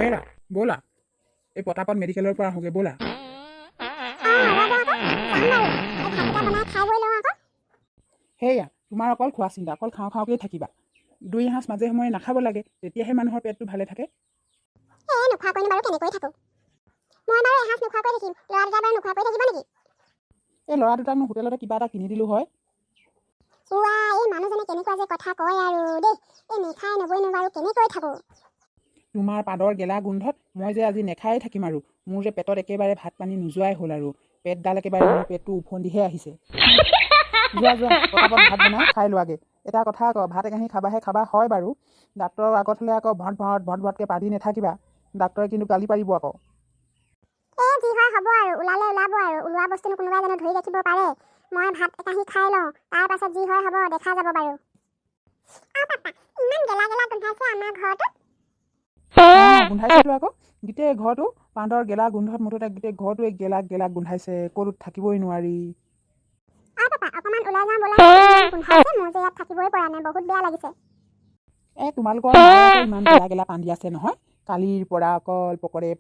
হেৰা ব'লা এই পটাপট মেডিকেলৰ পৰা আহোঁগৈ ব'লা। সেয়া তোমাৰ অকল খোৱা চিন্তা, অকল খাওঁ খাওঁকেই থাকিবা। 2 সাঁজ মাজে সময়ে নাখাব লাগে, তেতিয়াহে মানুহৰ পেটটো ভালে থাকে। এই ল'ৰা দুটাকনো হোটেলতে কিবা এটা কিনি দিলোঁ হয়। তোমাৰ পাদৰ গেলা গোন্ধত মই যে আজি নেখায়ে থাকিম আৰু মোৰ যে পেটত একেবাৰে ভাত পানী নোযোৱাই হ'ল আৰু পেটডাল একেবাৰে মোৰ পেটটো উফন্দিহে আহিছে। যোৱা পটাপট ভাত বনাই খাই লোৱাগে। এটা কথা আকৌ ভাত একাহি খাবাহে খাবা হয় বাৰু, ডাক্তৰৰ আগত হ'লে আকৌ ভটকে পাতি নাথাকিবা, ডাক্তৰে কিন্তু গালি পাৰিব আকৌ। গোন্ধাইছেতো আকৌ গোটেই ঘৰটো পাদৰ গেলা গোন্ধত মুঠতে গোটেই ঘৰটোৱে গেলা গোন্ধাইছে, ক'তো থাকিবই নোৱাৰি। তোমালোকৰ ইমান গেলা পানী আছে নহয়, কালিৰ পৰা অকল পকৰে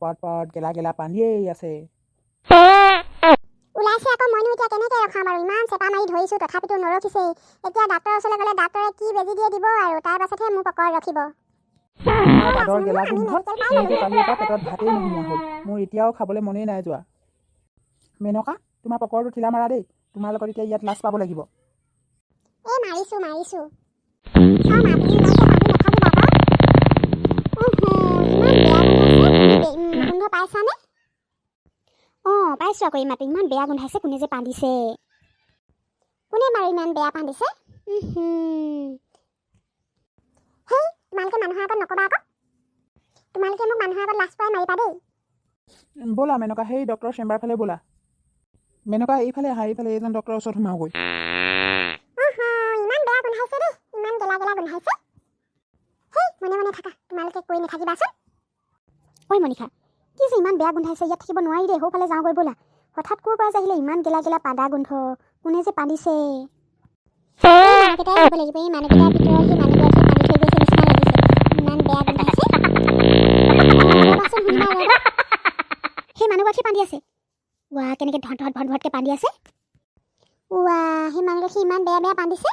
পট গেলা পানীয়েই আছে। ওলাইছে আকৌ মইনো এতিয়া কেনেকৈ ৰখাম আৰু ইমান চেপা মাৰি ধৰিছোঁ তথাপিতো নৰখিছেই। এতিয়া ডাক্তৰৰ ওচৰলৈ গ'লে ডাক্তৰে কি বেজি দিয়ে দিব আৰু তাৰ পাছতহে মোৰ পকৰ ৰখিব। পাদৰ গেলা গোন্ধত মোৰতো কালিৰ পৰা পেটত ভাতেই নোসোমোৱা হ'ল, মোৰ এতিয়াও খাবলৈ মনেই নাই যোৱা। মেনকা তোমাৰ পকৰটো ঠিলা মাৰা দেই, তোমাৰ লগত এতিয়া ইয়াত লাজ পাব লাগিব। পাইছো আকৌ এই মাটি ইমান বেয়া গোন্ধাইছে, কোনে যে পান্দিছে, কোনে বাৰু ইমান বেয়া পান্দিছে। তোমালোকে মানুহৰ আগত নকবা আকৌ, তোমালোকে মোক মানুহৰ আগত লাজ পাই মাৰিবা দেই। ব'লা মেনকা সেই ডক্টৰৰ চেম্বাৰ ফালে ব'লা। মেনকা এইফালে আহা, এইফালে এইজন ডক্টৰৰ ওচৰত সোমাওগৈ। ইমান বেয়া গোন্ধাইছে দেই, ইমান গেলা গোন্ধাইছে। মনে থাকা, তোমালোকে কৈ নাথাকিবাচোন। ঐ মনিষা, কি যে ইমান বেয়া গোন্ধাইছে, ইয়াত থাকিব নোৱাৰি দেই, সৌফালে যাওঁগৈ ব'লা। হঠাৎ ক'ৰ পৰা যে আহিলে ইমান গেলা পাদা গোন্ধ, কোনে যে পান্দিছে। মানুহকেইটাই হ'ব লাগিব, এই মানুহকেইটাৰ ভিতৰত সেই মানুহগৰাকী পানী থৈ গৈছে নিচিনা লাগিছে, ইমান বেয়া গোন্ধাইছে। সেই মানুহগৰাকী পান্দি আছে, কেনেকৈ ভটকে পান্দি আছে। সেই মানুহগৰাকী ইমান বেয়া পান্দিছে,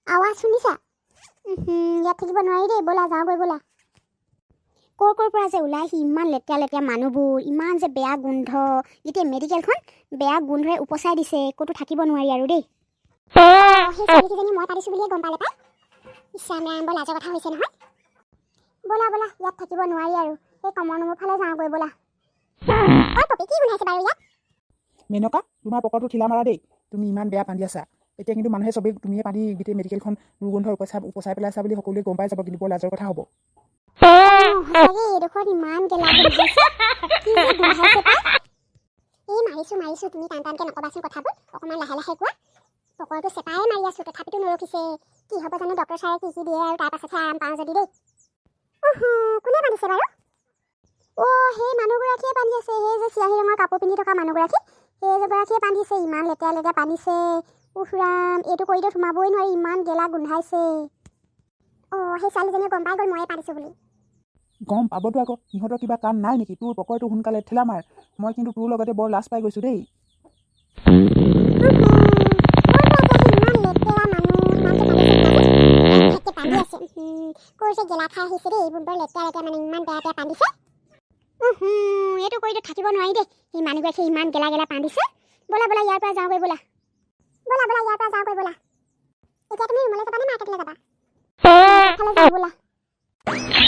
আৱাজ শুনিছা। ইয়াত থাকিব নোৱাৰি দেই, ব'লা যাওঁগৈ ব'লা। ক'ৰ পৰা যে ওলাই সি ইমান লেতেৰা মানুহবোৰ, ইমান যে বেয়া গোন্ধ, গোটেই মেডিকেলখন বেয়া গোন্ধৰে উপচাই দিছে, ক'তো থাকিব নোৱাৰি আৰু দেই। সেই ছোৱালীকেইজনী মই পাতিছোঁ বুলিয়ে গম পালে পাই, ইছৰাম বৰ লাজৰ কথা হৈছে নহয়। ব'লা ইয়াত থাকিব নোৱাৰি আৰু, সেই কমৰ ফালে যাওঁগৈ ব'লা। কি গোন্ধাইছে বাৰু ইয়াত। মেনকা তোমাৰ পকৰটো ঠিলা মাৰা দেই, তুমি ইমান বেয়া পান্দি আছা। এতিয়া কিন্তু মানুহে চবেই তুমিয়ে পান্দি গোটেই মেডিকেলখন দুৰ্গন্ধ উপচাই পেলাইছা বুলি সকলোৱে গম পাই যাব, কিন্তু বৰ লাজৰ কথা হ'ব। এইডোখৰত ইমান গেলা গোন্ধাইছে, কি যে গোন্ধাইছে পাই। মাৰিছো তুমি টানকে নকবাচোন কথাবোৰ, অকণমান লাহে কোৱা। পকৰটো চেপাই মাৰি আছো তথাপিতো নৰখিছে, কি হ'ব জানো, ডক্টৰ ছাৰে কি দিয়ে আৰু তাৰ পাছতহে আৰাম পাওঁ যদি দেই। কোনে পান্দিছে বাৰু। সেই মানুহগৰাকীয়ে পান্দি আছে, সেই যে চিয়াহী ৰঙৰ কাপোৰ পিন্ধি থকা মানুহগৰাকী, সেইগৰাকীয়ে পান্দিছে, ইমান লেতেৰা পান্দিছে। ৰাম, এইটো কৰিতো সোমাবই নোৱাৰি, ইমান গেলা গোন্ধাইছে। সেই ছোৱালীজনীয়ে গম পাই গ'ল ময়ে পান্দিছোঁ বুলি। গম পাবতো আকৌ, সিহঁতৰ কিবা কাম নাই নেকি, তোৰ পকৰটো সোনকালে ঠেলা মাৰ, মই কিন্তু তোৰ লগতে বৰ লাজ পাই গৈছোঁ দেই। এইটো কৰিতো থাকিব নোৱাৰি দেই, সেই মানুহগৰাকী ইমান গেলা পান্দিছে। ব'লা ইয়াৰ পৰা যাওঁগৈ ব'লা। এতিয়া তুমি ৰুমলৈ যাবা নে মাৰ্কেটলৈ যাবা। ব'লা।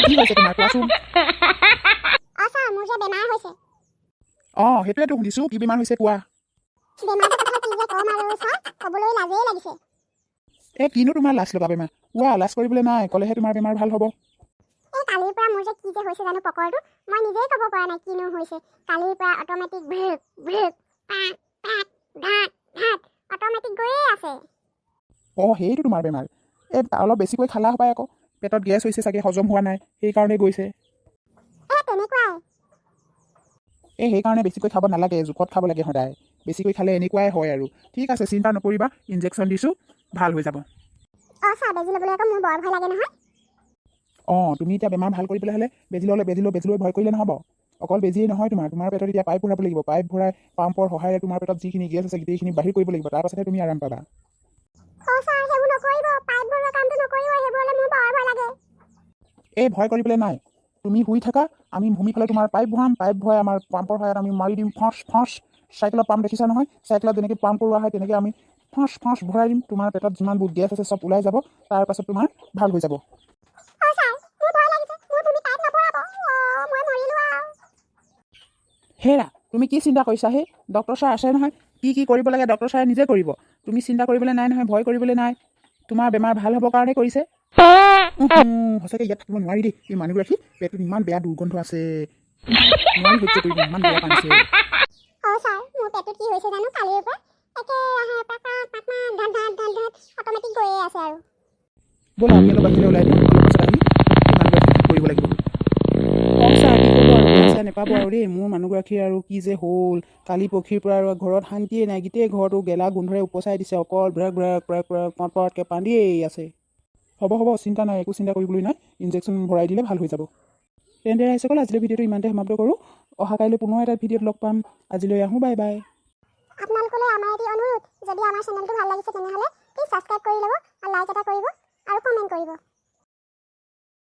কি হৈছে তোমাৰ, কোৱাচোন। ছাৰ, মোৰ যে বেমাৰ হৈছে। সেইটোৱেতো সুধিছোঁ, কি বেমাৰ হৈছে কোৱা। বেমাৰটোৰ কথা কি যে ক'ম আৰু ছাৰ, ক'বলৈ লাজেই লাগিছে। কিনো তোমাৰ লাজ লগা বেমাৰ, কোৱা, লাজ কৰিবলৈ নাই, ক'লেহে তোমাৰ বেমাৰ ভাল হ'ব। কালিৰ পৰা মোৰ যে কি যে হৈছে জানো পকৰটো, মই নিজেই ক'ব পৰা নাই কিনো হৈছে। কালিৰ পৰা অট'মেটিক অট'মেটিক গৈয়ে আছে। সেইটো তোমাৰ বেমাৰ, অলপ বেছিকৈ খালা হপাই আকৌ, পেটত গেছ হৈছে চাগে, হজম হোৱা নাই, সেইকাৰণে গৈছে। তেনেকুৱাই। সেইকাৰণে বেছিকৈ খাব নালাগে, জোখত খাব লাগে সদায়, বেছিকৈ খালে এনেকুৱাই হয় আৰু। ঠিক আছে, চিন্তা নকৰিবা, ইনজেকশ্যন দিছোঁ, ভাল হৈ যাব। ছাৰ, বেজি ল'বলৈ আকৌ মোৰ বৰ ভয় লাগে নহয়। অঁ তুমি এতিয়া বেমাৰ ভাল কৰিবলৈ হ'লে বেজি লৈ ভয় কৰিলে নহ'ব। অকল বেজিয়ে নহয়, তোমাৰ পেটত এতিয়া পাইপ ভৰাব লাগিব। পাইপ ভৰাই পাম্পৰ সহায়েৰে তোমাৰ পেটত যিখিনি গেছ আছে গোটেইখিনি বাহিৰ কৰিব লাগিব, তাৰ পাছতহে তুমি আৰাম পাবা। ছাৰ সেইবোৰ নকৰিব, পাইপ ভৰোৱা কামটো নকৰিব, সেইবোৰলৈ মোৰ বৰ ভয় লাগে। এই ভয় কৰিবলৈ নাই, তুমি শুই থাকা, আমি ভূমি ফালে তোমাৰ পাইপ ভৰাম, পাইপ ভৰাই আমাৰ পাম্পৰ সহায়ত আমি মাৰি দিম ফচ। চাইকেলৰ পাম্প দেখিছা নহয়, চাইকেলত যেনেকৈ পাম্প কৰোৱা হয় তেনেকৈ আমি ফচ ভৰাই দিম। তোমাৰ পেটত যিমানবোৰ গেছ আছে চব ওলাই যাব, তাৰ পাছত তোমাৰ ভাল হৈ যাব। ছাৰ মোৰ ভয় লাগিছে, মোৰ ভূমি পাইপ নভৰাব, মই মৰিলোঁ আৰু। হেৰা তুমি কি চিন্তা কৰিছা? সেই ডক্টৰ ছাৰ আছে নহয়, কি কৰিব লাগে ডক্টৰ ছাৰে নিজে কৰিব। তুমি চিন্তা কৰিবলৈ নাই নহয়, ভয় কৰিবলৈ নাই। তোমাৰ বেমাৰ ভাল হ'বৰ কাৰণে কৰিছে। সঁচাকৈ ইয়াত থাকিব নোৱাৰি দেই। এই মানুহগৰাকী পেটটোত ইমান বেয়া দুৰ্গন্ধ আছে, নোৱাৰি সহ্য কৰিব, ইমান বেয়া পানীছে। ছাৰ মোৰ পেটটোত কি হৈছে জানো, কালিৰ পৰা একেৰাহে পাকমা ধাত অট'মেটিক গৈয়ে আছে আৰু। ব'লা আমি অলপ বাহিৰলৈ ওলাই দিম, অলপ পিছত আহি এই মানুহগৰাকী ঠিক কৰিব লাগিব। ছাৰ কি কৰিব আৰু, বেয়া চেয়া নাপাব আৰু দেই। মোৰ মানুহগৰাকীৰ আৰু কি যে হ'ল, কালি পৰহিৰ পৰা আৰু ঘৰত শান্তিয়ে নাই। গোটেই ঘৰটো গেলা গোন্ধৰে উপচাই দিছে, অকল পটকৈ পান্দিয়েই আছে। হ'ব চিন্তা নাই, একো চিন্তা কৰিবলৈ নাই। ইনজেকশ্যন ভৰাই দিলে ভাল হৈ যাব। তেন্তে ৰাইজসকল আজিলৈ ভিডিঅ'টো ইমানতে সমাপ্ত কৰোঁ। অহা কাইলৈ পুনৰ এটা ভিডিঅ'ত লগ পাম। আজিলৈ আহোঁ, বাই বাই। আপোনালোকলৈ আমাৰ এটি অনুৰোধ, যদি আমাৰ চেনেলটো ভাল লাগিছে তেনেহ'লে প্লিজ ছাবস্ক্ৰাইব কৰি ল'ব, আৰু লাইক এটা কৰিব আৰু কমেণ্ট কৰিব।